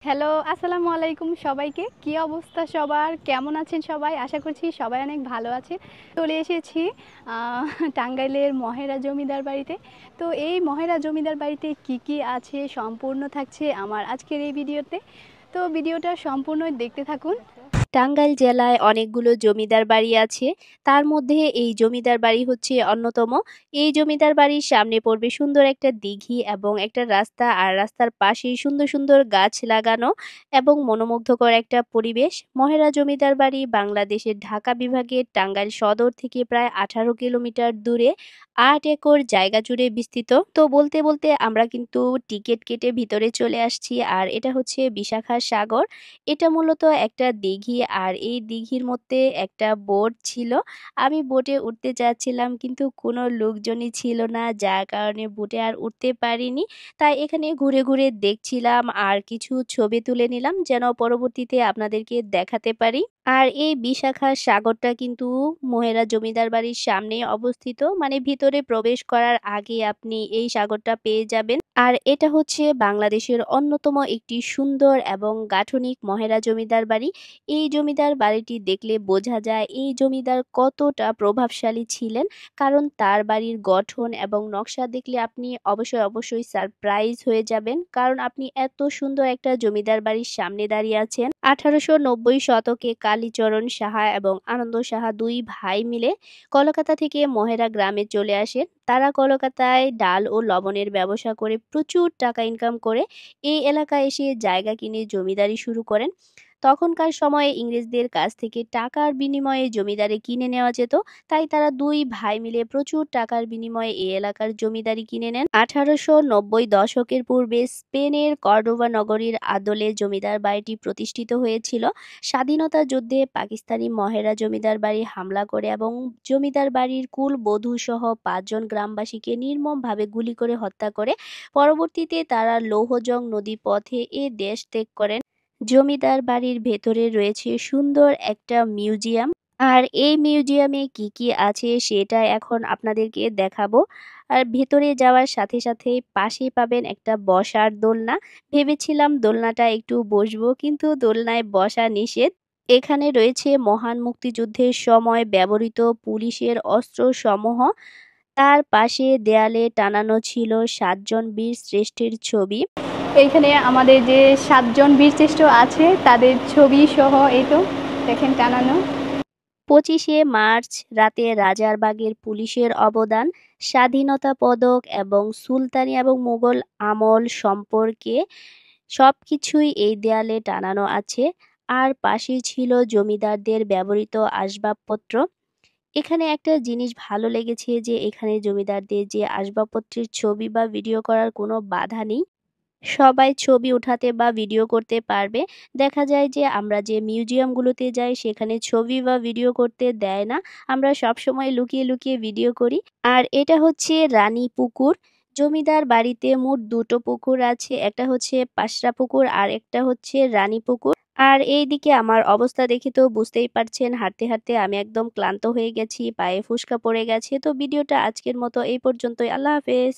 Hello, আসসালামু আলাইকুম সবাইকে। কি অবস্থা সবার? কেমন আছেন সবাই? আশা করছি সবাই অনেক ভালো আছেন। চলে এসেছি আ টাঙ্গাইলের মহেরা জমিদার বাড়িতে। তো এই মহেরা জমিদার বাড়িতে কি আছে সম্পূর্ণ থাকছে আমার আজকের এই ভিডিওতে। তো ভিডিওটা সম্পূর্ণ দেখতে থাকুন। টাঙ্গাইল জেলায় অনেকগুলো জমিদার বাড়ি আছে, তার মধ্যে এই জমিদার বাড়ি হচ্ছে অন্যতম। এই জমিদার বাড়ির সামনে পড়বে সুন্দর একটা দিঘি এবং একটা রাস্তা, আর রাস্তার পাশেই সুন্দর সুন্দর গাছ লাগানো এবং মনোমুগ্ধকর একটা পরিবেশ। মহেরা জমিদার বাড়ি বাংলাদেশের ঢাকা বিভাগের টাঙ্গাইল সদর থেকে প্রায় 18 কিলোমিটার দূরে 8 একর জায়গা জুড়ে বিস্তৃত। তো বলতে বলতে আমরা কিন্তু টিকিট কেটে ভিতরে চলে আসছি, আর এটা হচ্ছে বিশাখা সাগর। এটা মূলত একটা দিঘি, আর এই দিঘির মধ্যে একটা বোট ছিল। আমি বোটে উঠতে চাচ্ছিলাম কিন্তু কোনো লোকজনই ছিল না, যার কারণে বোটে আর উঠতে পারিনি। তাই এখানে ঘুরে ঘুরে দেখছিলাম আর কিছু ছবি তুলে নিলাম, যেন পরবর্তীতে আপনাদেরকে দেখাতে পারি। আর এই বিশাখা সাগরটা কিন্তু মহেরা জমিদার বাড়ির সামনে অবস্থিত, মানে ভিতরে প্রবেশ করার আগে আপনি এই সাগরটা পেয়ে যাবেন। আর এটা হচ্ছে বাংলাদেশের অন্যতম একটি সুন্দর এবং গাঠনিক মহেরা জমিদার বাড়ি। এই জমিদার বাড়িটি দেখলে বোঝা যায় এই জমিদার কতটা প্রভাবশালী ছিলেন, কারণ তার বাড়ির গঠন এবং নকশা দেখলে আপনি অবশ্যই সারপ্রাইজ হয়ে যাবেন, কারণ আপনি এত সুন্দর একটা জমিদার বাড়ির সামনে দাঁড়িয়ে আছেন। 1890 শতকে কালীচরণ সাহা এবং আনন্দ সাহা দুই ভাই মিলে কলকাতা থেকে মহেরা গ্রামে চলে আসেন। তারা কলকাতায় ডাল ও লবণের ব্যবসা করে প্রচুর টাকা ইনকাম করে এই এলাকায় এসে জায়গা কিনে জমিদারি শুরু করেন। তখনকার সময়ে ইংরেজদের কাছ থেকে টাকার বিনিময়ে জমিদারি কিনে নেওয়া যেত, তাই তারা দুই ভাই মিলে প্রচুর টাকার বিনিময়ে এই এলাকার জমিদারি কিনে নেন। 1890 দশকের পূর্বে স্পেনের কর্ডোবা নগরীর আদলে জমিদার বাড়িটি প্রতিষ্ঠিত হয়েছিল। স্বাধীনতা যুদ্ধে পাকিস্তানি মহেরা জমিদার বাড়ি হামলা করে এবং জমিদার বাড়ির কুল বধূ সহ 5 জন গ্রামবাসীকে নির্মমভাবে গুলি করে হত্যা করে। পরবর্তীতে তারা লৌহজং নদী পথে এ দেশ ত্যাগ করেন। জমিদার বাড়ির ভেতরে রয়েছে সুন্দর একটা মিউজিয়াম, আর এই মিউজিয়ামে কি আছে সেটা এখন আপনাদেরকে দেখাবো। আর ভেতরে যাওয়ার সাথে সাথে পাশেই পাবেন একটা বসার দোলনা। ভেবেছিলাম দোলনাটা একটু বসবো, কিন্তু দোলনায় বসা নিষেধ। এখানে রয়েছে মহান মুক্তিযুদ্ধের সময় ব্যবহৃত পুলিশের অস্ত্র সমূহ। তার পাশে দেয়ালে টানানো ছিল 7 জন বীর শ্রেষ্ঠের ছবি। এইখানে আমাদের যে 7 জন বীরশ্রেষ্ঠ আছে তাদের ছবি সহ এই তো দেখেন টানানো। 25শে মার্চ রাতে রাজারবাগের পুলিশের অবদান, স্বাধীনতা পদক এবং সুলতানি এবং মুঘল আমল সম্পর্কে সবকিছুই এই দেয়ালে টানানো আছে। আর পাশে ছিল জমিদারদের ব্যবহৃত আসবাবপত্র। এখানে একটা জিনিস ভালো লেগেছে যে এখানে জমিদারদের যে আসবাবপত্রের ছবি বা ভিডিও করার কোনো বাধা নেই। সবাই ছবি উঠাতে বা ভিডিও করতে পারবে। দেখা যায় যে আমরা যে মিউজিয়ামগুলোতে যাই সেখানে ছবি বা ভিডিও করতে দেয় না। আমরা সবসময় লুকিয়ে লুকিয়ে ভিডিও করি। আর এটা হচ্ছে রানী পুকুর। জমিদার বাড়িতে মোট 2টো পুকুর আছে। একটা হচ্ছে পাশরা পুকুর আর একটা হচ্ছে রানী পুকুর। আর এইদিকে আমার অবস্থা দেখে তো বুঝতেই পারছেন, হাঁটতে হাঁটতে আমি একদম ক্লান্ত হয়ে গেছি, পায়ে ফুসকা পড়ে গেছে। তো ভিডিওটা আজকের মতো এই পর্যন্তই। আল্লাহ হাফেজ।